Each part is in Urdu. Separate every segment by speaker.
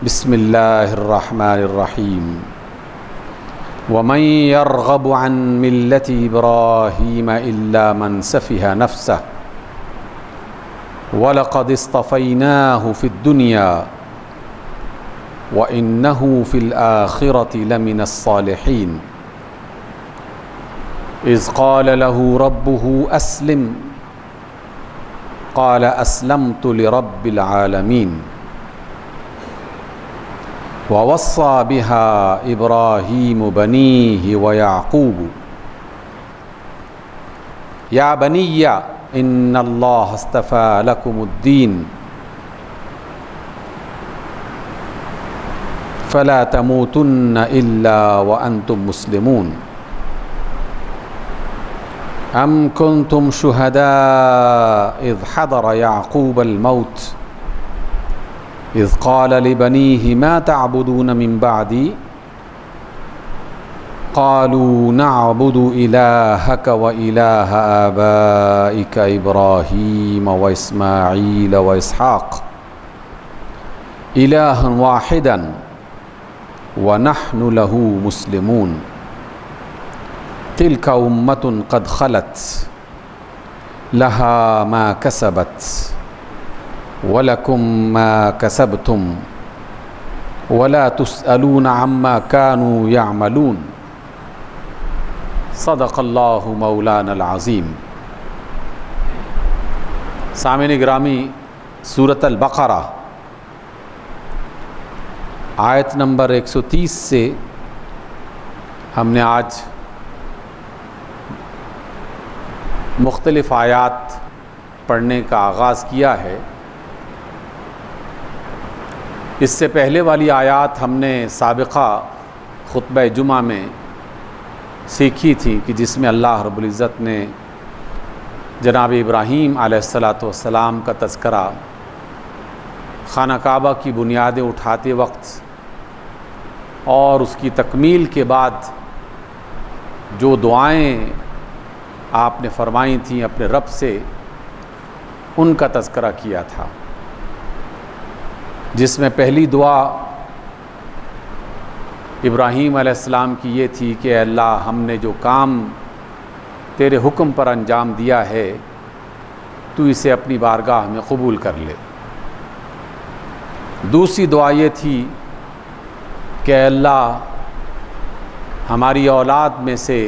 Speaker 1: بسم اللہ الرحمن الرحیم ومن يرغب عن ملة إبراهيم إلا من سفه نفسه وَلَقَدِ اصْطَفَيْنَاهُ فِي الدُّنْيَا وَإِنَّهُ فِي الْآخِرَةِ لَمِنَ الصَّالِحِينَ إِذْ قَالَ لَهُ رَبُّهُ أَسْلِمْ قَالَ أَسْلَمْتُ لِرَبِّ الْعَالَمِينَ وَوَصَّى بِهَا إِبْرَاهِيمُ بَنِيهِ وَيَعْقُوبُ يَا بَنِيَّ إِنَّ اللَّهَ اصْطَفَى لَكُمُ الدِّينَ فَلَا تَمُوتُنَّ إِلَّا وَأَنْتُمْ مُسْلِمُونَ أَمْ كُنْتُمْ شُهَدَاءَ إِذْ حَضَرَ يَعْقُوبَ الْمَوْتُ إِذْ قَالَ لِبَنِيهِ مَا تَعْبُدُونَ مِنْ بَعْدِي قالوا نعبد إلهك وإله آبائك إبراهيم وإسماعيل وإسحاق إلها واحدا ونحن له مسلمون تلك أمة قد خلت لها ما كسبت ولكم ما كسبتم ولا تسألون عما كانوا يعملون صدق اللہ مولانا العظیم۔ سامعین گرامی، سورۃ البقرہ آیت نمبر 130 سے ہم نے آج مختلف آیات پڑھنے کا آغاز کیا ہے۔ اس سے پہلے والی آیات ہم نے سابقہ خطبہ جمعہ میں سیکھی تھی کہ جس میں اللہ رب العزت نے جناب ابراہیم علیہ السلام کا تذکرہ خانہ کعبہ کی بنیادیں اٹھاتے وقت اور اس کی تکمیل کے بعد جو دعائیں آپ نے فرمائی تھیں اپنے رب سے، ان کا تذکرہ کیا تھا، جس میں پہلی دعا ابراہیم علیہ السلام کی یہ تھی کہ اے اللہ، ہم نے جو کام تیرے حکم پر انجام دیا ہے تو اسے اپنی بارگاہ میں قبول کر لے۔ دوسری دعا یہ تھی کہ اے اللہ، ہماری اولاد میں سے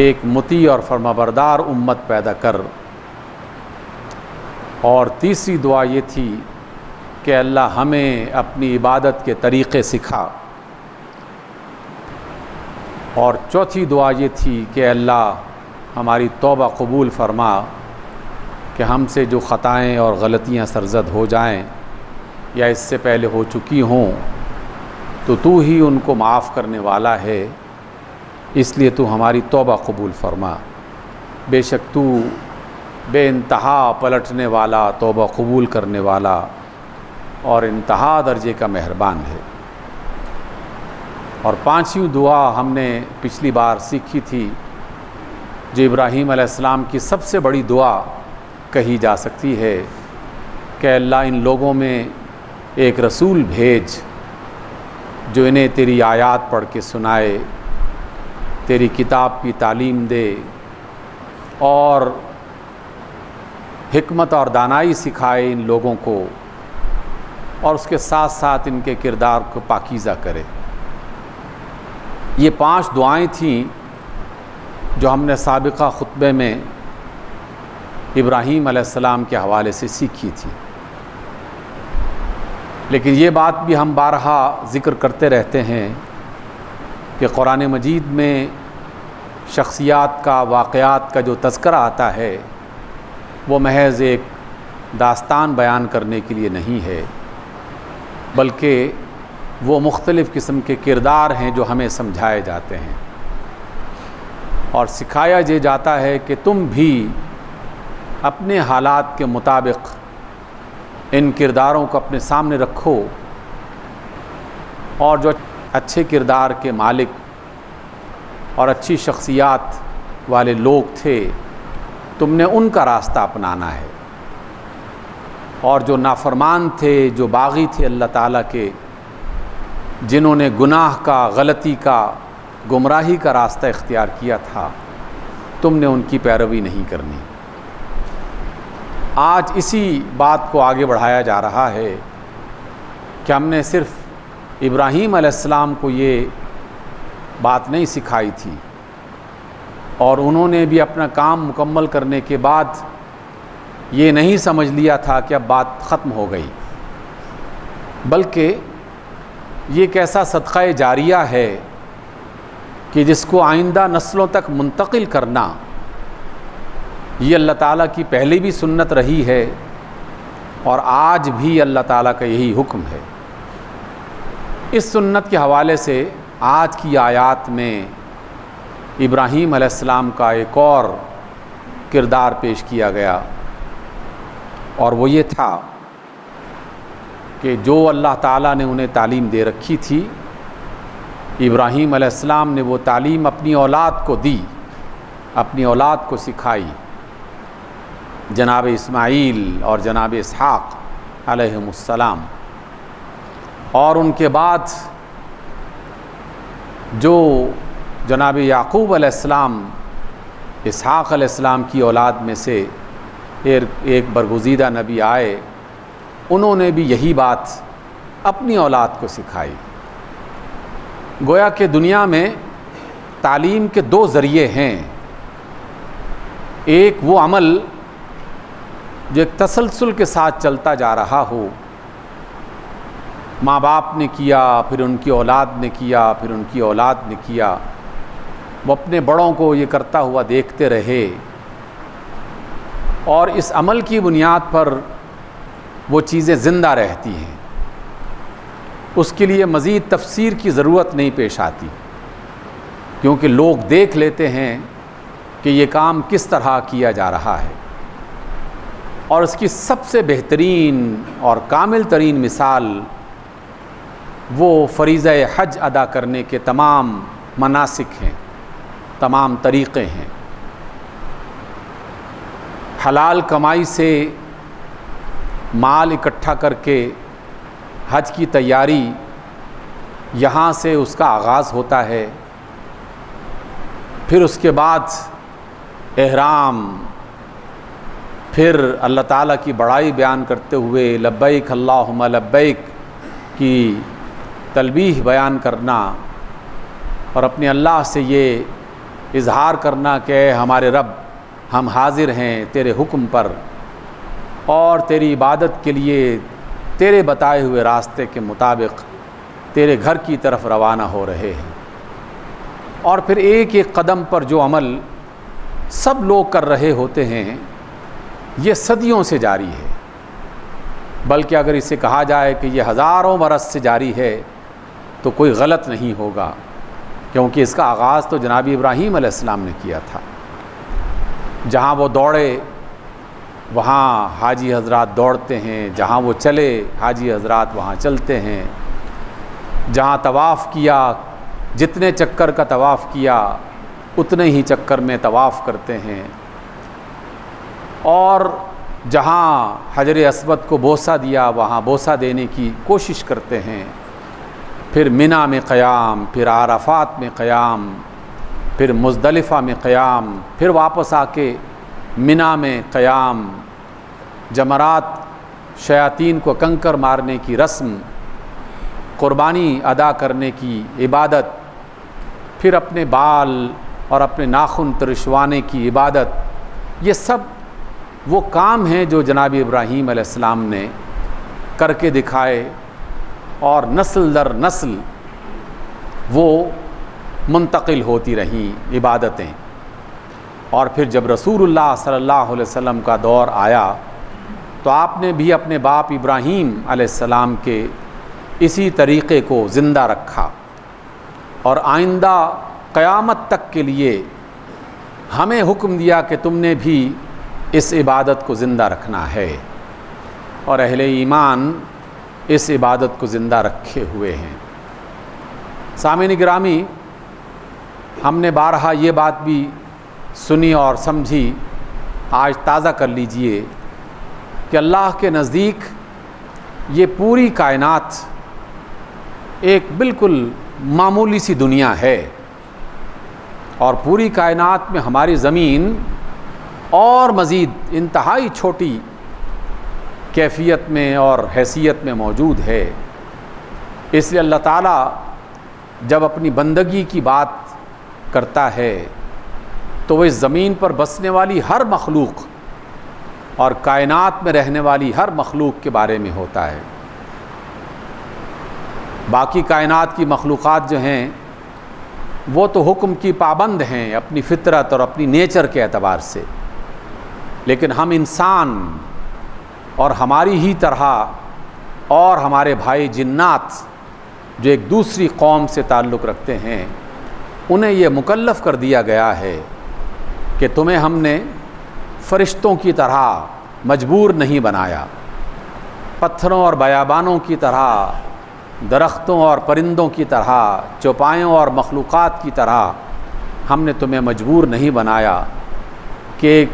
Speaker 1: ایک مطیع اور فرمانبردار امت پیدا کر۔ اور تیسری دعا یہ تھی کہ اللہ، ہمیں اپنی عبادت کے طریقے سکھا۔ اور چوتھی دعا یہ تھی کہ اللہ، ہماری توبہ قبول فرما کہ ہم سے جو خطائیں اور غلطیاں سرزد ہو جائیں یا اس سے پہلے ہو چکی ہوں تو ہی ان کو معاف کرنے والا ہے، اس لیے تو ہماری توبہ قبول فرما۔ بے شک تو بے انتہا پلٹنے والا، توبہ قبول کرنے والا اور انتہا درجے کا مہربان ہے۔ اور پانچویں دعا ہم نے پچھلی بار سیکھی تھی، جو ابراہیم علیہ السلام کی سب سے بڑی دعا کہی جا سکتی ہے کہ اللہ، ان لوگوں میں ایک رسول بھیج جو انہیں تیری آیات پڑھ کے سنائے، تیری کتاب کی تعلیم دے اور حکمت اور دانائی سکھائے ان لوگوں کو، اور اس کے ساتھ ساتھ ان کے کردار کو پاکیزہ کرے۔ یہ 5 دعائیں تھیں جو ہم نے سابقہ خطبے میں ابراہیم علیہ السلام کے حوالے سے سیکھی تھی، لیکن یہ بات بھی ہم بارہا ذکر کرتے رہتے ہیں کہ قرآن مجید میں شخصیات کا، واقعات کا جو تذکرہ آتا ہے وہ محض ایک داستان بیان کرنے کے لیے نہیں ہے، بلکہ وہ مختلف قسم کے کردار ہیں جو ہمیں سمجھائے جاتے ہیں اور سکھایا یہ جاتا ہے کہ تم بھی اپنے حالات کے مطابق ان کرداروں کو اپنے سامنے رکھو، اور جو اچھے کردار کے مالک اور اچھی شخصیات والے لوگ تھے، تم نے ان کا راستہ اپنانا ہے۔ اور جو نافرمان تھے، جو باغی تھے اللہ تعالیٰ کے، جنہوں نے گناہ کا، غلطی کا، گمراہی کا راستہ اختیار کیا تھا، تم نے ان کی پیروی نہیں کرنی۔ آج اسی بات کو آگے بڑھایا جا رہا ہے کہ ہم نے صرف ابراہیم علیہ السلام کو یہ بات نہیں سکھائی تھی، اور انہوں نے بھی اپنا کام مکمل کرنے کے بعد یہ نہیں سمجھ لیا تھا کہ اب بات ختم ہو گئی، بلکہ یہ ایک ایسا صدقہ جاریہ ہے کہ جس کو آئندہ نسلوں تک منتقل کرنا یہ اللہ تعالیٰ کی پہلے بھی سنت رہی ہے، اور آج بھی اللہ تعالیٰ کا یہی حکم ہے۔ اس سنت کے حوالے سے آج کی آیات میں ابراہیم علیہ السلام کا ایک اور کردار پیش کیا گیا، اور وہ یہ تھا کہ جو اللہ تعالیٰ نے انہیں تعلیم دے رکھی تھی، ابراہیم علیہ السلام نے وہ تعلیم اپنی اولاد کو دی، اپنی اولاد کو سکھائی، جناب اسماعیل اور جناب اسحاق علیہم السلام، اور ان کے بعد جو جناب یعقوب علیہ السلام، اسحاق علیہ السلام کی اولاد میں سے ایک برگزیدہ نبی آئے، انہوں نے بھی یہی بات اپنی اولاد کو سکھائی۔ گویا کہ دنیا میں تعلیم کے دو ذریعے ہیں، ایک وہ عمل جو ایک تسلسل کے ساتھ چلتا جا رہا ہو، ماں باپ نے کیا، پھر ان کی اولاد نے کیا، پھر ان کی اولاد نے کیا، وہ اپنے بڑوں کو یہ کرتا ہوا دیکھتے رہے، اور اس عمل کی بنیاد پر وہ چیزیں زندہ رہتی ہیں، اس کے لیے مزید تفسیر کی ضرورت نہیں پیش آتی، کیونکہ لوگ دیکھ لیتے ہیں کہ یہ کام کس طرح کیا جا رہا ہے۔ اور اس کی سب سے بہترین اور کامل ترین مثال وہ فریضہ حج ادا کرنے کے تمام مناسک ہیں، تمام طریقے ہیں۔ حلال کمائی سے مال اکٹھا کر کے حج کی تیاری، یہاں سے اس کا آغاز ہوتا ہے، پھر اس کے بعد احرام، پھر اللہ تعالیٰ کی بڑائی بیان کرتے ہوئے لبیک اللہم لبیک کی تلبیہ بیان کرنا، اور اپنے اللہ سے یہ اظہار کرنا کہ اے ہمارے رب، ہم حاضر ہیں تیرے حکم پر، اور تیری عبادت کے لیے تیرے بتائے ہوئے راستے کے مطابق تیرے گھر کی طرف روانہ ہو رہے ہیں۔ اور پھر ایک ایک قدم پر جو عمل سب لوگ کر رہے ہوتے ہیں، یہ صدیوں سے جاری ہے، بلکہ اگر اسے کہا جائے کہ یہ ہزاروں برس سے جاری ہے تو کوئی غلط نہیں ہوگا، کیونکہ اس کا آغاز تو جناب ابراہیم علیہ السلام نے کیا تھا۔ جہاں وہ دوڑے وہاں حاجی حضرات دوڑتے ہیں، جہاں وہ چلے حاجی حضرات وہاں چلتے ہیں، جہاں طواف کیا، جتنے چکر کا طواف کیا اتنے ہی چکر میں طواف کرتے ہیں، اور جہاں حجر اسود کو بوسہ دیا وہاں بوسہ دینے کی کوشش کرتے ہیں، پھر منی میں قیام، پھر عرفات میں قیام، پھر مزدلفہ میں قیام، پھر واپس آ کے منی میں قیام، جمرات شیاطین کو کنکر مارنے کی رسم، قربانی ادا کرنے کی عبادت، پھر اپنے بال اور اپنے ناخن ترشوانے کی عبادت، یہ سب وہ کام ہیں جو جناب ابراہیم علیہ السلام نے کر کے دکھائے، اور نسل در نسل وہ منتقل ہوتی رہیں عبادتیں۔ اور پھر جب رسول اللہ صلی اللہ علیہ وسلم کا دور آیا تو آپ نے بھی اپنے باپ ابراہیم علیہ السلام کے اسی طریقے کو زندہ رکھا، اور آئندہ قیامت تک کے لیے ہمیں حکم دیا کہ تم نے بھی اس عبادت کو زندہ رکھنا ہے، اور اہل ایمان اس عبادت کو زندہ رکھے ہوئے ہیں۔ سامعین گرامی، ہم نے بارہا یہ بات بھی سنی اور سمجھی، آج تازہ کر لیجئے کہ اللہ کے نزدیک یہ پوری کائنات ایک بالکل معمولی سی دنیا ہے، اور پوری کائنات میں ہماری زمین اور مزید انتہائی چھوٹی کیفیت میں اور حیثیت میں موجود ہے۔ اس لیے اللہ تعالیٰ جب اپنی بندگی کی بات کرتا ہے تو وہ اس زمین پر بسنے والی ہر مخلوق اور کائنات میں رہنے والی ہر مخلوق کے بارے میں ہوتا ہے۔ باقی کائنات کی مخلوقات جو ہیں وہ تو حکم کی پابند ہیں اپنی فطرت اور اپنی نیچر کے اعتبار سے، لیکن ہم انسان اور ہماری ہی طرح اور ہمارے بھائی جنات جو ایک دوسری قوم سے تعلق رکھتے ہیں، انہیں یہ مکلف کر دیا گیا ہے کہ تمہیں ہم نے فرشتوں کی طرح مجبور نہیں بنایا، پتھروں اور بیابانوں کی طرح، درختوں اور پرندوں کی طرح، چوپایوں اور مخلوقات کی طرح ہم نے تمہیں مجبور نہیں بنایا کہ ایک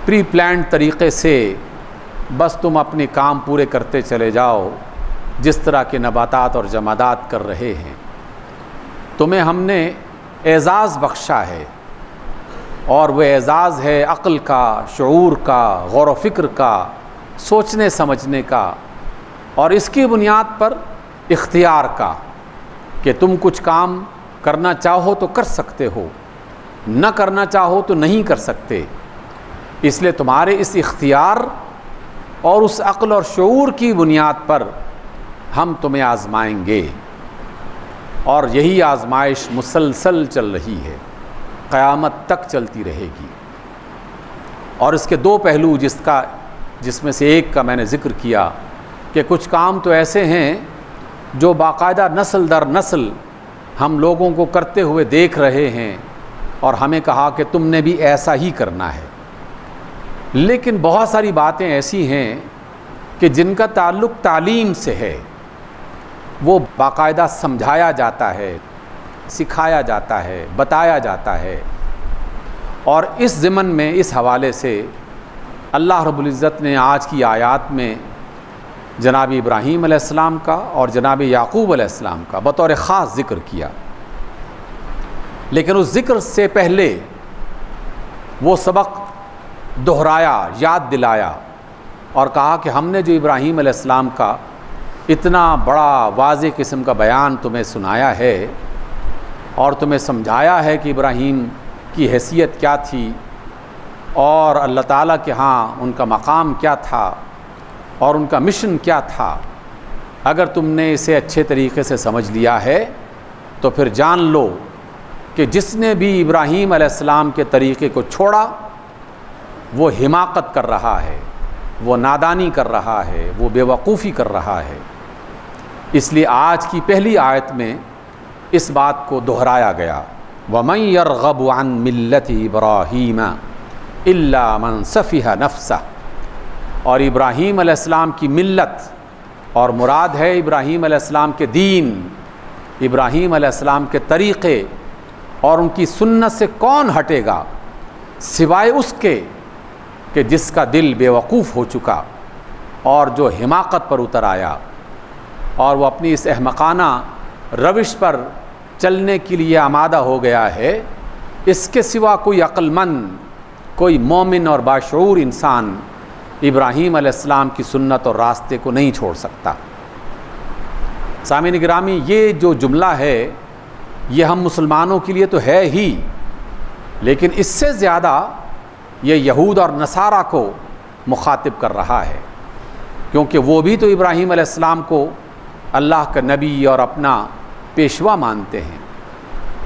Speaker 1: پری پلانڈ طریقے سے بس تم اپنے کام پورے کرتے چلے جاؤ جس طرح کے نباتات اور جمادات کر رہے ہیں۔ تمہیں ہم نے اعزاز بخشا ہے، اور وہ اعزاز ہے عقل کا، شعور کا، غور و فکر کا، سوچنے سمجھنے کا، اور اس کی بنیاد پر اختیار کا کہ تم کچھ کام کرنا چاہو تو کر سکتے ہو، نہ کرنا چاہو تو نہیں کر سکتے۔ اس لیے تمہارے اس اختیار اور اس عقل اور شعور کی بنیاد پر ہم تمہیں آزمائیں گے، اور یہی آزمائش مسلسل چل رہی ہے، قیامت تک چلتی رہے گی۔ اور اس کے دو پہلو جس میں سے ایک کا میں نے ذکر کیا کہ کچھ کام تو ایسے ہیں جو باقاعدہ نسل در نسل ہم لوگوں کو کرتے ہوئے دیکھ رہے ہیں، اور ہمیں کہا کہ تم نے بھی ایسا ہی کرنا ہے۔ لیکن بہت ساری باتیں ایسی ہیں کہ جن کا تعلق تعلیم سے ہے، وہ باقاعدہ سمجھایا جاتا ہے، سکھایا جاتا ہے، بتایا جاتا ہے۔ اور اس ضمن میں اس حوالے سے اللہ رب العزت نے آج کی آیات میں جناب ابراہیم علیہ السلام کا اور جناب یعقوب علیہ السلام کا بطور خاص ذکر کیا، لیکن اس ذکر سے پہلے وہ سبق دہرایا، یاد دلایا، اور کہا کہ ہم نے جو ابراہیم علیہ السلام کا اتنا بڑا واضح قسم کا بیان تمہیں سنایا ہے اور تمہیں سمجھایا ہے کہ ابراہیم کی حیثیت کیا تھی اور اللہ تعالیٰ کے ہاں ان کا مقام کیا تھا اور ان کا مشن کیا تھا، اگر تم نے اسے اچھے طریقے سے سمجھ لیا ہے تو پھر جان لو کہ جس نے بھی ابراہیم علیہ السلام کے طریقے کو چھوڑا وہ حماقت کر رہا ہے، وہ نادانی کر رہا ہے، وہ بے وقوفی کر رہا ہے۔ اس لیے آج کی پہلی آیت میں اس بات کو دہرایا گیا، وَمَن يَرْغَبُ عَن مِلَّةِ إِبْرَاهِيمَ إِلَّا مَن سَفِهَ نَفْسَهُ، اور ابراہیم علیہ السلام کی ملت، اور مراد ہے ابراہیم علیہ السلام کے دین، ابراہیم علیہ السلام کے طریقے اور ان کی سنت سے کون ہٹے گا سوائے اس کے کہ جس کا دل بے وقوف ہو چکا اور جو حماقت پر اتر آیا اور وہ اپنی اس احمقانہ روش پر چلنے کے لیے آمادہ ہو گیا ہے۔ اس کے سوا کوئی عقل مند، کوئی مومن اور باشعور انسان ابراہیم علیہ السلام کی سنت اور راستے کو نہیں چھوڑ سکتا۔ سامعین گرامی، یہ جو جملہ ہے یہ ہم مسلمانوں کے لیے تو ہے ہی، لیکن اس سے زیادہ یہ یہود اور نصارہ کو مخاطب کر رہا ہے، کیونکہ وہ بھی تو ابراہیم علیہ السلام کو اللہ کا نبی اور اپنا پیشوا مانتے ہیں۔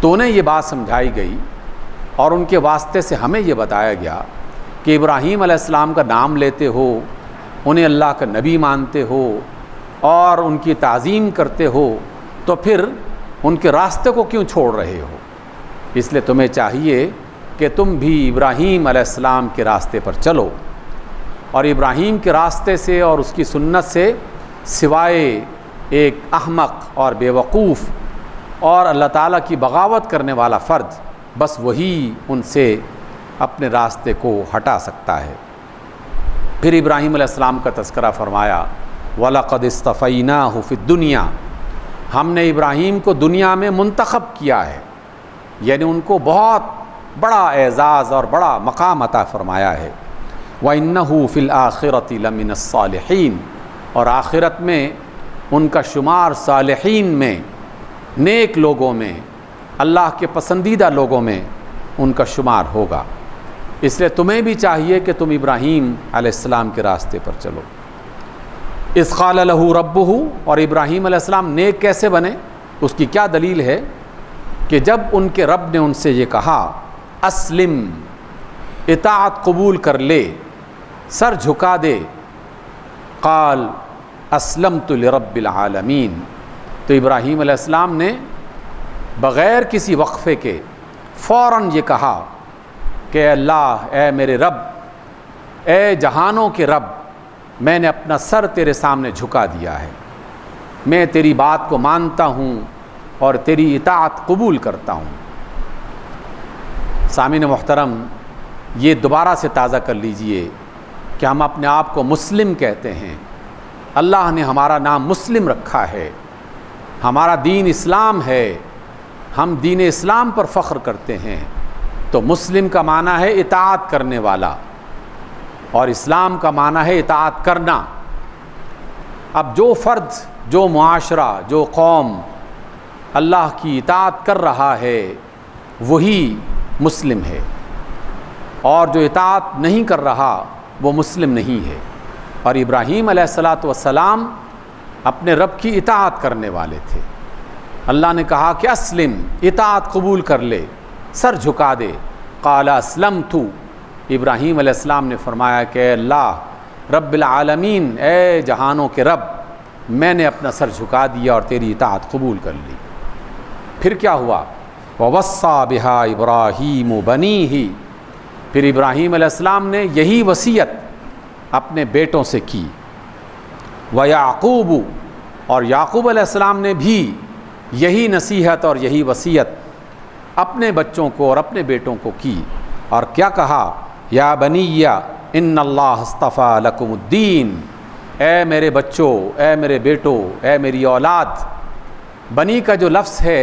Speaker 1: تو انہیں یہ بات سمجھائی گئی اور ان کے واسطے سے ہمیں یہ بتایا گیا کہ ابراہیم علیہ السلام کا نام لیتے ہو، انہیں اللہ کا نبی مانتے ہو اور ان کی تعظیم کرتے ہو، تو پھر ان کے راستے کو کیوں چھوڑ رہے ہو؟ اس لیے تمہیں چاہیے کہ تم بھی ابراہیم علیہ السلام کے راستے پر چلو، اور ابراہیم کے راستے سے اور اس کی سنت سے سوائے ایک احمق اور بے وقوف اور اللہ تعالیٰ کی بغاوت کرنے والا فرد، بس وہی ان سے اپنے راستے کو ہٹا سکتا ہے۔ پھر ابراہیم علیہ السلام کا تذکرہ فرمایا وَلَقَدِ اصْطَفَيْنَاهُ فِي الدُّنْيَا، ہم نے ابراہیم کو دنیا میں منتخب کیا ہے، یعنی ان کو بہت بڑا اعزاز اور بڑا مقام عطا فرمایا ہے۔ وَإِنَّهُ فِي الْآخِرَةِ لَمِنَ الصَّالِحِينَ، اور آخرت میں ان کا شمار صالحین میں، نیک لوگوں میں، اللہ کے پسندیدہ لوگوں میں ان کا شمار ہوگا۔ اس لیے تمہیں بھی چاہیے کہ تم ابراہیم علیہ السلام کے راستے پر چلو۔ اذ قال لہ ربہ، اور ابراہیم علیہ السلام نیک کیسے بنے؟ اس کی کیا دلیل ہے کہ جب ان کے رب نے ان سے یہ کہا اسلم، اطاعت قبول کر لے، سر جھکا دے، قال اسلمت لرب العالمین، تو ابراہیم علیہ السلام نے بغیر کسی وقفے کے فوراً یہ کہا کہ اے اللہ، اے میرے رب، اے جہانوں کے رب، میں نے اپنا سر تیرے سامنے جھکا دیا ہے، میں تیری بات کو مانتا ہوں اور تیری اطاعت قبول کرتا ہوں۔ سامعین محترم، یہ دوبارہ سے تازہ کر لیجئے کہ ہم اپنے آپ کو مسلم کہتے ہیں، اللہ نے ہمارا نام مسلم رکھا ہے، ہمارا دین اسلام ہے، ہم دین اسلام پر فخر کرتے ہیں۔ تو مسلم کا معنی ہے اطاعت کرنے والا، اور اسلام کا معنی ہے اطاعت کرنا۔ اب جو فرد، جو معاشرہ، جو قوم اللہ کی اطاعت کر رہا ہے وہی مسلم ہے، اور جو اطاعت نہیں کر رہا وہ مسلم نہیں ہے۔ اور ابراہیم علیہ السلام اپنے رب کی اطاعت کرنے والے تھے۔ اللہ نے کہا کہ اسلم، اطاعت قبول کر لے، سر جھکا دے۔ قال اسلمت، ابراہیم علیہ السلام نے فرمایا کہ اے اللہ رب العالمین، اے جہانوں کے رب، میں نے اپنا سر جھکا دیا اور تیری اطاعت قبول کر لی۔ پھر کیا ہوا؟ وَوَصَّى بِهَا إِبْرَاهِيمُ بَنِيهِ، پھر ابراہیم علیہ السلام نے یہی وصیت اپنے بیٹوں سے کی۔ وَيَعْقُوبُ، اور یعقوب علیہ السلام نے بھی یہی نصیحت اور یہی وصیت اپنے بچوں کو اور اپنے بیٹوں کو کی، اور کیا کہا؟ یا بنی ان اللہ اصطفیٰ لکم الدین، اے میرے بچوں، اے میرے بیٹوں، اے میری اولاد۔ بنی کا جو لفظ ہے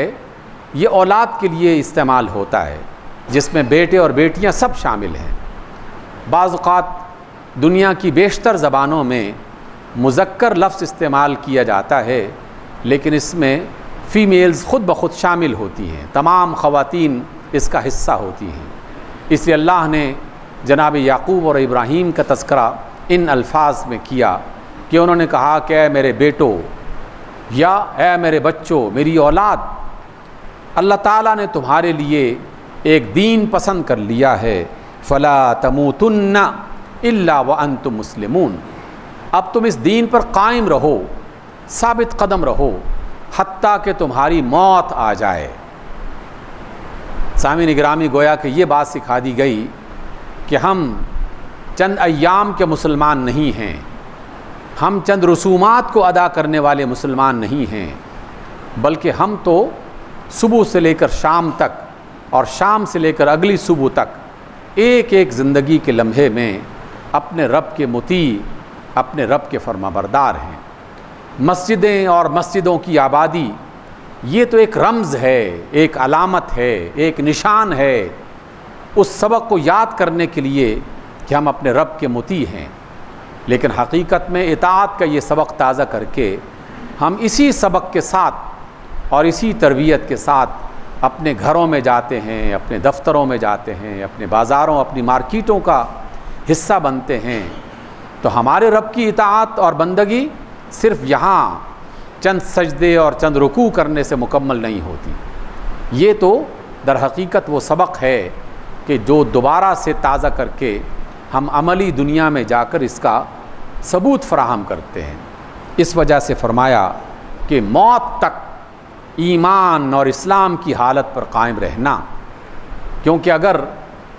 Speaker 1: یہ اولاد کے لیے استعمال ہوتا ہے، جس میں بیٹے اور بیٹیاں سب شامل ہیں۔ بعض اوقات دنیا کی بیشتر زبانوں میں مذکر لفظ استعمال کیا جاتا ہے، لیکن اس میں فیمیلز خود بخود شامل ہوتی ہیں، تمام خواتین اس کا حصہ ہوتی ہیں۔ اس لیے اللہ نے جناب یعقوب اور ابراہیم کا تذکرہ ان الفاظ میں کیا کہ انہوں نے کہا کہ اے میرے بیٹو، یا اے میرے بچوں، میری اولاد، اللہ تعالیٰ نے تمہارے لیے ایک دین پسند کر لیا ہے، فلا تموتن الا وانتم مسلمون، اب تم اس دین پر قائم رہو، ثابت قدم رہو، حتیٰ کہ تمہاری موت آ جائے۔ سامعین گرامی، گویا کہ یہ بات سکھا دی گئی کہ ہم چند ایام کے مسلمان نہیں ہیں، ہم چند رسومات کو ادا کرنے والے مسلمان نہیں ہیں، بلکہ ہم تو صبح سے لے کر شام تک اور شام سے لے کر اگلی صبح تک ایک ایک زندگی کے لمحے میں اپنے رب کے مطیع، اپنے رب کے فرما بردار ہیں۔ مسجدیں اور مسجدوں کی آبادی یہ تو ایک رمز ہے، ایک علامت ہے، ایک نشان ہے اس سبق کو یاد کرنے کے لیے کہ ہم اپنے رب کے مطیع ہیں، لیکن حقیقت میں اطاعت کا یہ سبق تازہ کر کے ہم اسی سبق کے ساتھ اور اسی تربیت کے ساتھ اپنے گھروں میں جاتے ہیں، اپنے دفتروں میں جاتے ہیں، اپنے بازاروں، اپنی مارکیٹوں کا حصہ بنتے ہیں، تو ہمارے رب کی اطاعت اور بندگی صرف یہاں چند سجدے اور چند رکوع کرنے سے مکمل نہیں ہوتی۔ یہ تو در حقیقت وہ سبق ہے کہ جو دوبارہ سے تازہ کر کے ہم عملی دنیا میں جا کر اس کا ثبوت فراہم کرتے ہیں۔ اس وجہ سے فرمایا کہ موت تک ایمان اور اسلام کی حالت پر قائم رہنا، کیونکہ اگر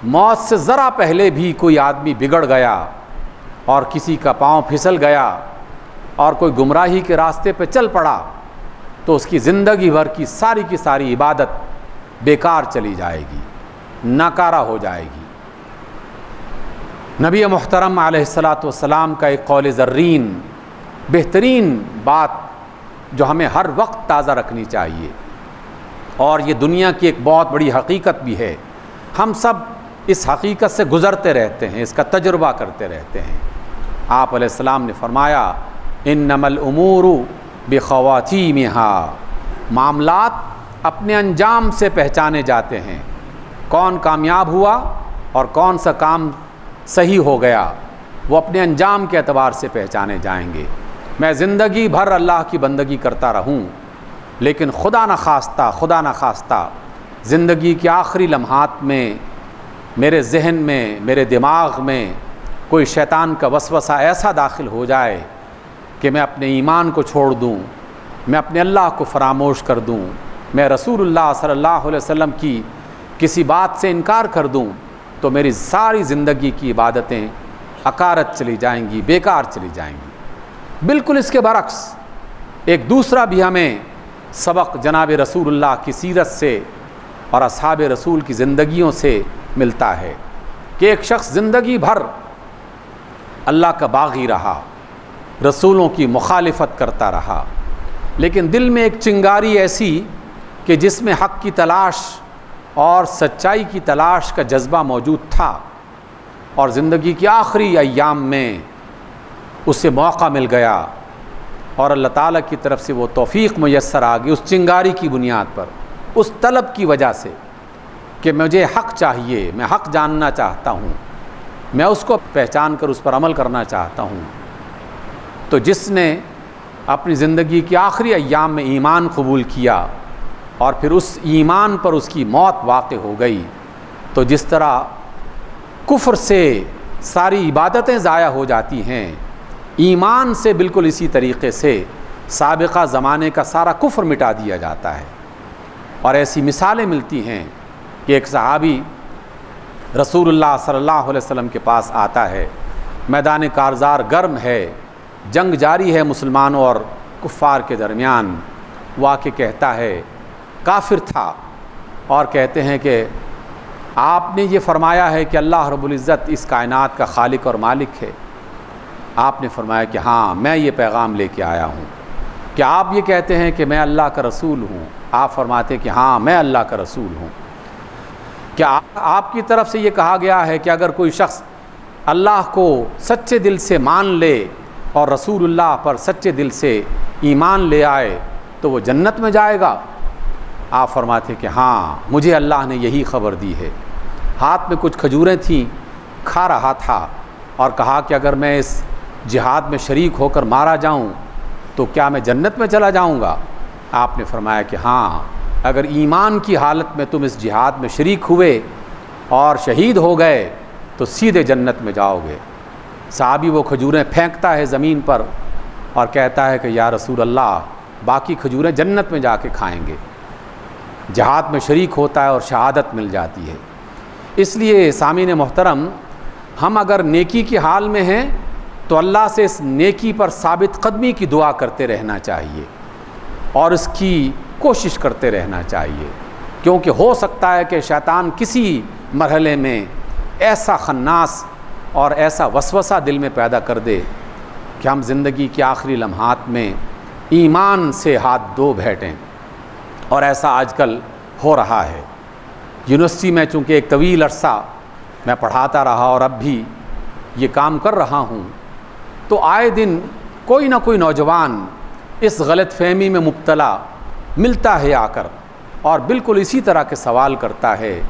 Speaker 1: موت سے ذرا پہلے بھی کوئی آدمی بگڑ گیا اور کسی کا پاؤں پھسل گیا اور کوئی گمراہی کے راستے پہ چل پڑا تو اس کی زندگی بھر کی ساری عبادت بیکار چلی جائے گی، ناکارہ ہو جائے گی۔ نبی محترم علیہ الصلاۃ والسلام کا ایک قول زرین، بہترین بات جو ہمیں ہر وقت تازہ رکھنی چاہیے، اور یہ دنیا کی ایک بہت بڑی حقیقت بھی ہے، ہم سب اس حقیقت سے گزرتے رہتے ہیں، اس کا تجربہ کرتے رہتے ہیں۔ آپ علیہ السلام نے فرمایا انما الامور بخواتیمہا، معاملات اپنے انجام سے پہچانے جاتے ہیں، کون کامیاب ہوا اور کون سا کام صحیح ہو گیا وہ اپنے انجام کے اعتبار سے پہچانے جائیں گے۔ میں زندگی بھر اللہ کی بندگی کرتا رہوں، لیکن خدا نخواستہ زندگی کے آخری لمحات میں میرے ذہن میں، میرے دماغ میں کوئی شیطان کا وسوسہ ایسا داخل ہو جائے کہ میں اپنے ایمان کو چھوڑ دوں، میں اپنے اللہ کو فراموش کر دوں، میں رسول اللہ صلی اللہ علیہ وسلم کی کسی بات سے انکار کر دوں، تو میری ساری زندگی کی عبادتیں اکارت چلی جائیں گی، بیکار چلی جائیں گی۔ بالکل اس کے برعکس ایک دوسرا بھی ہمیں سبق جناب رسول اللہ کی سیرت سے اور اصحاب رسول کی زندگیوں سے ملتا ہے کہ ایک شخص زندگی بھر اللہ کا باغی رہا، رسولوں کی مخالفت کرتا رہا، لیکن دل میں ایک چنگاری ایسی کہ جس میں حق کی تلاش اور سچائی کی تلاش کا جذبہ موجود تھا، اور زندگی کی آخری ایام میں اسے موقع مل گیا اور اللہ تعالیٰ کی طرف سے وہ توفیق میسر آ گئی اس چنگاری کی بنیاد پر، اس طلب کی وجہ سے کہ مجھے حق چاہیے، میں حق جاننا چاہتا ہوں، میں اس کو پہچان کر اس پر عمل کرنا چاہتا ہوں۔ تو جس نے اپنی زندگی کی آخری ایام میں ایمان قبول کیا اور پھر اس ایمان پر اس کی موت واقع ہو گئی، تو جس طرح کفر سے ساری عبادتیں ضائع ہو جاتی ہیں، ایمان سے بالکل اسی طریقے سے سابقہ زمانے کا سارا کفر مٹا دیا جاتا ہے۔ اور ایسی مثالیں ملتی ہیں کہ ایک صحابی رسول اللہ صلی اللہ علیہ وسلم کے پاس آتا ہے، میدان کارزار گرم ہے، جنگ جاری ہے مسلمانوں اور کفار کے درمیان، وہ آ کے کہتا ہے، کافر تھا، اور کہتے ہیں کہ آپ نے یہ فرمایا ہے کہ اللہ رب العزت اس کائنات کا خالق اور مالک ہے۔ آپ نے فرمایا کہ ہاں میں یہ پیغام لے کے آیا ہوں۔ کیا آپ یہ کہتے ہیں کہ میں اللہ کا رسول ہوں؟ آپ فرماتے ہیں کہ ہاں میں اللہ کا رسول ہوں۔ کیا آپ کی طرف سے یہ کہا گیا ہے کہ اگر کوئی شخص اللہ کو سچے دل سے مان لے اور رسول اللہ پر سچے دل سے ایمان لے آئے تو وہ جنت میں جائے گا؟ آپ فرماتے کہ ہاں مجھے اللہ نے یہی خبر دی ہے۔ ہاتھ میں کچھ کھجوریں تھیں، کھا رہا تھا اور کہا کہ اگر میں اس جہاد میں شریک ہو کر مارا جاؤں تو کیا میں جنت میں چلا جاؤں گا؟ آپ نے فرمایا کہ ہاں اگر ایمان کی حالت میں تم اس جہاد میں شریک ہوئے اور شہید ہو گئے تو سیدھے جنت میں جاؤ گے۔ صحابی وہ کھجوریں پھینکتا ہے زمین پر اور کہتا ہے کہ یا رسول اللہ باقی کھجوریں جنت میں جا کے کھائیں گے۔ جہاد میں شریک ہوتا ہے اور شہادت مل جاتی ہے۔ اس لیے سامعین محترم، ہم اگر نیکی کی حال میں ہیں تو اللہ سے اس نیکی پر ثابت قدمی کی دعا کرتے رہنا چاہیے اور اس کی کوشش کرتے رہنا چاہیے، کیونکہ ہو سکتا ہے کہ شیطان کسی مرحلے میں ایسا خناس اور ایسا وسوسہ دل میں پیدا کر دے کہ ہم زندگی کے آخری لمحات میں ایمان سے ہاتھ دھو بیٹھیں، اور ایسا آج کل ہو رہا ہے۔ یونیورسٹی میں چونکہ ایک طویل عرصہ میں پڑھاتا رہا اور اب بھی یہ کام کر رہا ہوں، تو آئے دن کوئی نہ کوئی نوجوان اس غلط فہمی میں مبتلا ملتا ہے آ کر، اور بالکل اسی طرح کے سوال کرتا ہے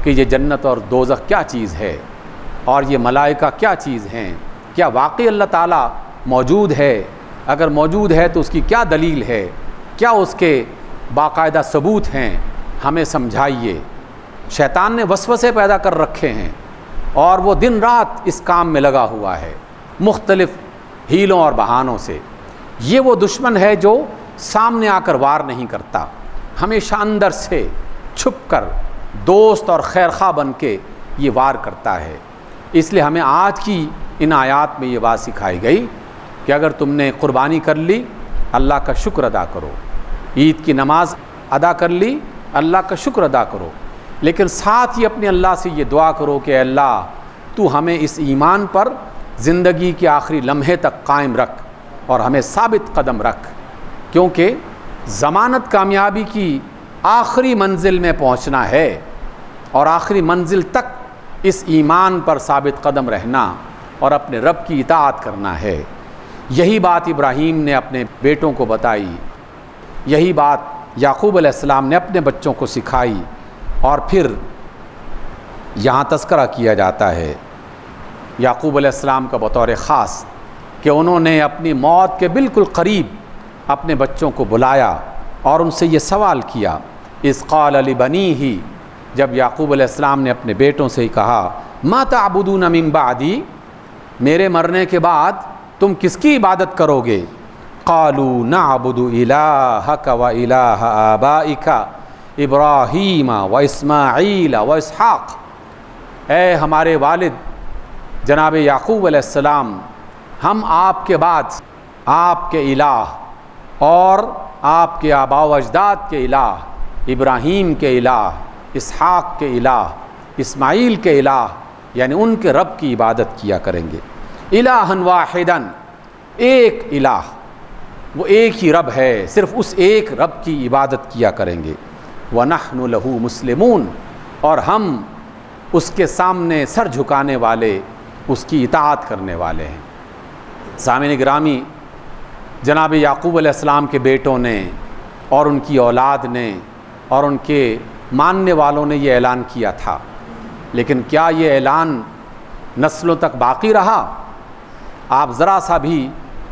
Speaker 1: کہ یہ جنت اور دوزخ کیا چیز ہے، اور یہ ملائکہ کیا چیز ہیں، کیا واقعی اللہ تعالیٰ موجود ہے؟ اگر موجود ہے تو اس کی کیا دلیل ہے، کیا اس کے باقاعدہ ثبوت ہیں؟ ہمیں سمجھائیے۔ شیطان نے وسوسے پیدا کر رکھے ہیں اور وہ دن رات اس کام میں لگا ہوا ہے مختلف ہیلوں اور بہانوں سے۔ یہ وہ دشمن ہے جو سامنے آ کر وار نہیں کرتا، ہمیشہ اندر سے چھپ کر دوست اور خیرخواہ بن کے یہ وار کرتا ہے۔ اس لیے ہمیں آج کی ان آیات میں یہ بات سکھائی گئی کہ اگر تم نے قربانی کر لی اللہ کا شکر ادا کرو، عید کی نماز ادا کر لی اللہ کا شکر ادا کرو، لیکن ساتھ ہی اپنے اللہ سے یہ دعا کرو کہ اے اللہ تو ہمیں اس ایمان پر زندگی کے آخری لمحے تک قائم رکھ اور ہمیں ثابت قدم رکھ، کیونکہ ضمانت کامیابی کی آخری منزل میں پہنچنا ہے، اور آخری منزل تک اس ایمان پر ثابت قدم رہنا اور اپنے رب کی اطاعت کرنا ہے۔ یہی بات ابراہیم نے اپنے بیٹوں کو بتائی، یہی بات یعقوب علیہ السلام نے اپنے بچوں کو سکھائی، اور پھر یہاں تذکرہ کیا جاتا ہے یعقوب علیہ السلام کا بطور خاص کہ انہوں نے اپنی موت کے بالکل قریب اپنے بچوں کو بلایا اور ان سے یہ سوال کیا، اذ قال لبنیہ، جب یعقوب علیہ السلام نے اپنے بیٹوں سے ہی کہا، ما تعبدون من بعدی، میرے مرنے کے بعد تم کس کی عبادت کرو گے؟ قالوا نعبد الہک و الہ آبائک ابراہیم و اسماعیل و اسحاق، اے ہمارے والد جناب یعقوب علیہ السلام، ہم آپ کے بعد آپ کے الہ اور آپ کے آباء و اجداد کے الہ، ابراہیم کے الہ، اسحاق کے الہ، اسماعیل کے الہ، یعنی ان کے رب کی عبادت کیا کریں گے۔ الہا واحدا، ایک الہ، وہ ایک ہی رب ہے، صرف اس ایک رب کی عبادت کیا کریں گے۔ وَنَحْنُ لَهُ مُسْلِمُونَ، اور ہم اس کے سامنے سر جھکانے والے، اس کی اطاعت کرنے والے ہیں۔ سامعین گرامی، جناب یعقوب علیہ السلام کے بیٹوں نے اور ان کی اولاد نے اور ان کے ماننے والوں نے یہ اعلان کیا تھا، لیکن کیا یہ اعلان نسلوں تک باقی رہا؟ آپ ذرا سا بھی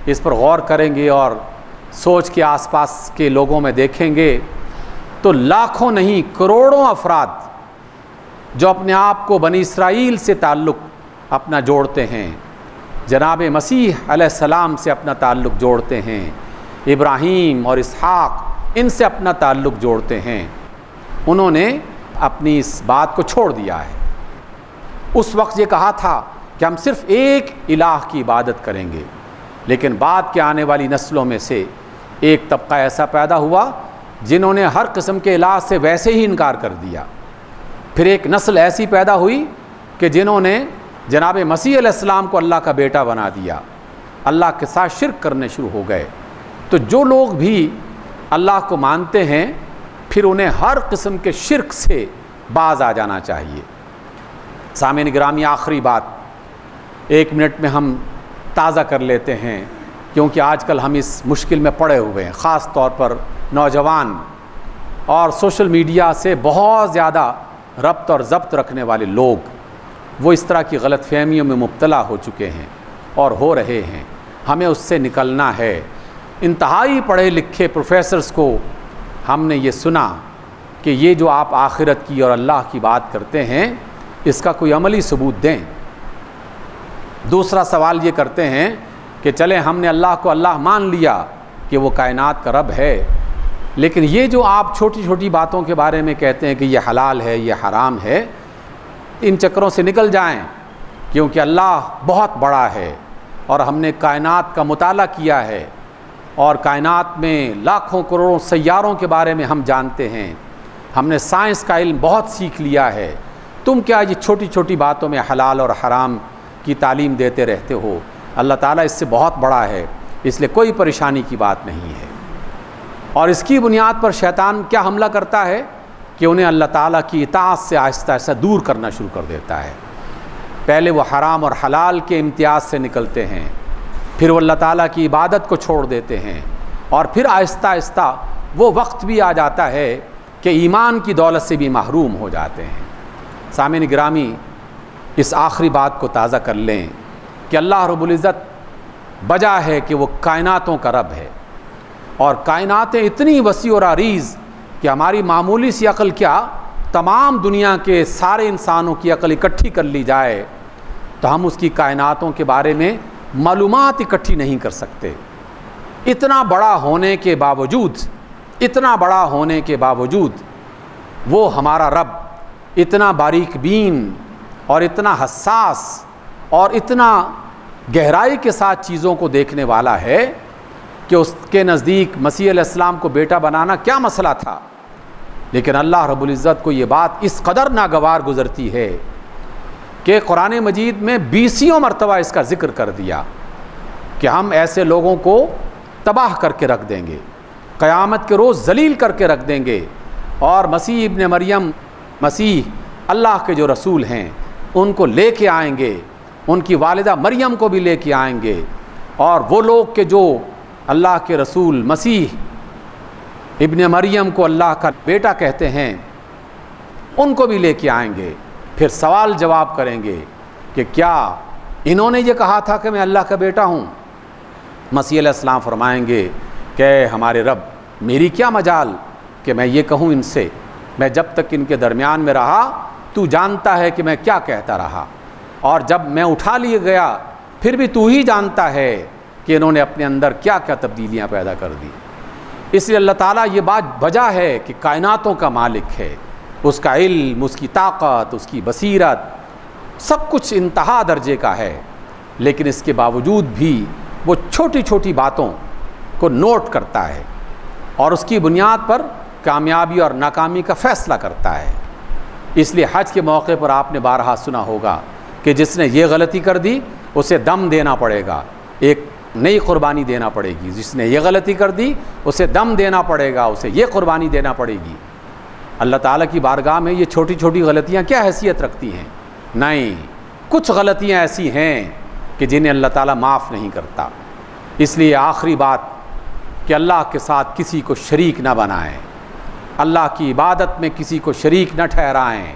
Speaker 1: اس پر غور کریں گے اور سوچ کے آس پاس کے لوگوں میں دیکھیں گے تو لاکھوں نہیں کروڑوں افراد جو اپنے آپ کو بنی اسرائیل سے تعلق اپنا جوڑتے ہیں، جناب مسیح علیہ السلام سے اپنا تعلق جوڑتے ہیں، ابراہیم اور اسحاق ان سے اپنا تعلق جوڑتے ہیں، انہوں نے اپنی اس بات کو چھوڑ دیا ہے۔ اس وقت یہ کہا تھا کہ ہم صرف ایک الہ کی عبادت کریں گے، لیکن بعد کے آنے والی نسلوں میں سے ایک طبقہ ایسا پیدا ہوا جنہوں نے ہر قسم کے الہ سے ویسے ہی انکار کر دیا۔ پھر ایک نسل ایسی پیدا ہوئی کہ جنہوں نے جناب مسیح علیہ السلام کو اللہ کا بیٹا بنا دیا، اللہ کے ساتھ شرک کرنے شروع ہو گئے۔ تو جو لوگ بھی اللہ کو مانتے ہیں پھر انہیں ہر قسم کے شرک سے باز آ جانا چاہیے۔ سامعین گرامی، آخری بات 1 منٹ میں ہم تازہ کر لیتے ہیں، کیونکہ آج کل ہم اس مشکل میں پڑے ہوئے ہیں، خاص طور پر نوجوان اور سوشل میڈیا سے بہت زیادہ ربط اور ضبط رکھنے والے لوگ، وہ اس طرح کی غلط فہمیوں میں مبتلا ہو چکے ہیں اور ہو رہے ہیں۔ ہمیں اس سے نکلنا ہے۔ انتہائی پڑھے لکھے پروفیسرز کو ہم نے یہ سنا کہ یہ جو آپ آخرت کی اور اللہ کی بات کرتے ہیں، اس کا کوئی عملی ثبوت دیں۔ دوسرا سوال یہ کرتے ہیں کہ چلیں ہم نے اللہ کو اللہ مان لیا کہ وہ کائنات کا رب ہے، لیکن یہ جو آپ چھوٹی چھوٹی باتوں کے بارے میں کہتے ہیں کہ یہ حلال ہے، یہ حرام ہے، ان چکروں سے نکل جائیں، کیونکہ اللہ بہت بڑا ہے اور ہم نے کائنات کا مطالعہ کیا ہے اور کائنات میں لاکھوں کروڑوں سیاروں کے بارے میں ہم جانتے ہیں، ہم نے سائنس کا علم بہت سیکھ لیا ہے۔ تم کیا یہ چھوٹی چھوٹی باتوں میں حلال اور حرام کی تعلیم دیتے رہتے ہو؟ اللہ تعالیٰ اس سے بہت بڑا ہے، اس لیے کوئی پریشانی کی بات نہیں ہے۔ اور اس کی بنیاد پر شیطان کیا حملہ کرتا ہے کہ انہیں اللہ تعالیٰ کی اطاعت سے آہستہ آہستہ دور کرنا شروع کر دیتا ہے۔ پہلے وہ حرام اور حلال کے امتیاز سے نکلتے ہیں، پھر وہ اللہ تعالیٰ کی عبادت کو چھوڑ دیتے ہیں، اور پھر آہستہ آہستہ وہ وقت بھی آ جاتا ہے کہ ایمان کی دولت سے بھی محروم ہو جاتے ہیں۔ سامعین گرامی، اس آخری بات کو تازہ کر لیں کہ اللہ رب العزت بجا ہے کہ وہ کائناتوں کا رب ہے، اور کائناتیں اتنی وسیع اور عریض کہ ہماری معمولی سی عقل کیا، تمام دنیا کے سارے انسانوں کی عقل اکٹھی کر لی جائے تو ہم اس کی کائناتوں کے بارے میں معلومات اکٹھی نہیں کر سکتے۔ اتنا بڑا ہونے کے باوجود وہ ہمارا رب اتنا باریک بین اور اتنا حساس اور اتنا گہرائی کے ساتھ چیزوں کو دیکھنے والا ہے کہ اس کے نزدیک مسیح علیہ السلام کو بیٹا بنانا کیا مسئلہ تھا، لیکن اللہ رب العزت کو یہ بات اس قدر ناگوار گزرتی ہے کہ قرآن مجید میں 20 مرتبہ اس کا ذکر کر دیا کہ ہم ایسے لوگوں کو تباہ کر کے رکھ دیں گے، قیامت کے روز ذلیل کر کے رکھ دیں گے، اور مسیح ابن مریم، مسیح اللہ کے جو رسول ہیں ان کو لے کے آئیں گے، ان کی والدہ مریم کو بھی لے کے آئیں گے، اور وہ لوگ کہ جو اللہ کے رسول مسیح ابن مریم کو اللہ کا بیٹا کہتے ہیں ان کو بھی لے کے آئیں گے۔ پھر سوال جواب کریں گے کہ کیا انہوں نے یہ کہا تھا کہ میں اللہ کا بیٹا ہوں؟ مسیح علیہ السلام فرمائیں گے کہ ہمارے رب، میری کیا مجال کہ میں یہ کہوں ان سے، میں جب تک ان کے درمیان میں رہا تو جانتا ہے کہ میں کیا کہتا رہا، اور جب میں اٹھا لیے گیا پھر بھی تو ہی جانتا ہے کہ انہوں نے اپنے اندر کیا کیا تبدیلیاں پیدا کر دی۔ اس لیے اللہ تعالیٰ یہ بات بجا ہے کہ کائناتوں کا مالک ہے، اس کا علم، اس کی طاقت، اس کی بصیرت، سب کچھ انتہا درجے کا ہے، لیکن اس کے باوجود بھی وہ چھوٹی چھوٹی باتوں کو نوٹ کرتا ہے اور اس کی بنیاد پر کامیابی اور ناکامی کا فیصلہ کرتا ہے۔ اس لیے حج کے موقع پر آپ نے بارہا سنا ہوگا کہ جس نے یہ غلطی کر دی اسے دم دینا پڑے گا، ایک نئی قربانی دینا پڑے گی، جس نے یہ غلطی کر دی اسے دم دینا پڑے گا، اسے یہ قربانی دینا پڑے گی۔ اللہ تعالیٰ کی بارگاہ میں یہ چھوٹی چھوٹی غلطیاں کیا حیثیت رکھتی ہیں؟ نہیں، کچھ غلطیاں ایسی ہیں کہ جنہیں اللہ تعالیٰ معاف نہیں کرتا۔ اس لیے آخری بات کہ اللہ کے ساتھ کسی کو شریک نہ بنائیں، اللہ کی عبادت میں کسی کو شریک نہ ٹھہرائیں،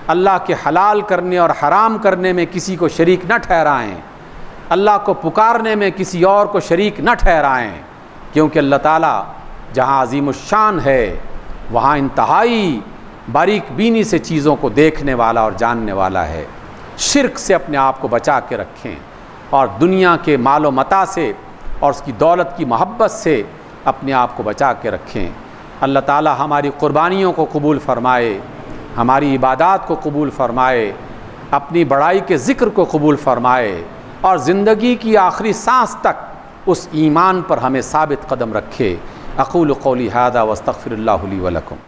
Speaker 1: اللہ کے حلال کرنے اور حرام کرنے میں کسی کو شریک نہ ٹھہرائیں، اللہ کو پکارنے میں کسی اور کو شریک نہ ٹھہرائیں، کیونکہ اللہ تعالیٰ جہاں عظیم الشان ہے وہاں انتہائی باریک بینی سے چیزوں کو دیکھنے والا اور جاننے والا ہے۔ شرک سے اپنے آپ کو بچا کے رکھیں، اور دنیا کے مال و متاع سے اور اس کی دولت کی محبت سے اپنے آپ کو بچا کے رکھیں۔ اللہ تعالیٰ ہماری قربانیوں کو قبول فرمائے، ہماری عبادات کو قبول فرمائے، اپنی بڑائی کے ذکر کو قبول فرمائے، اور زندگی کی آخری سانس تک اس ایمان پر ہمیں ثابت قدم رکھے۔ اقول قولی ھذا واستغفر اللہ لی ولکم۔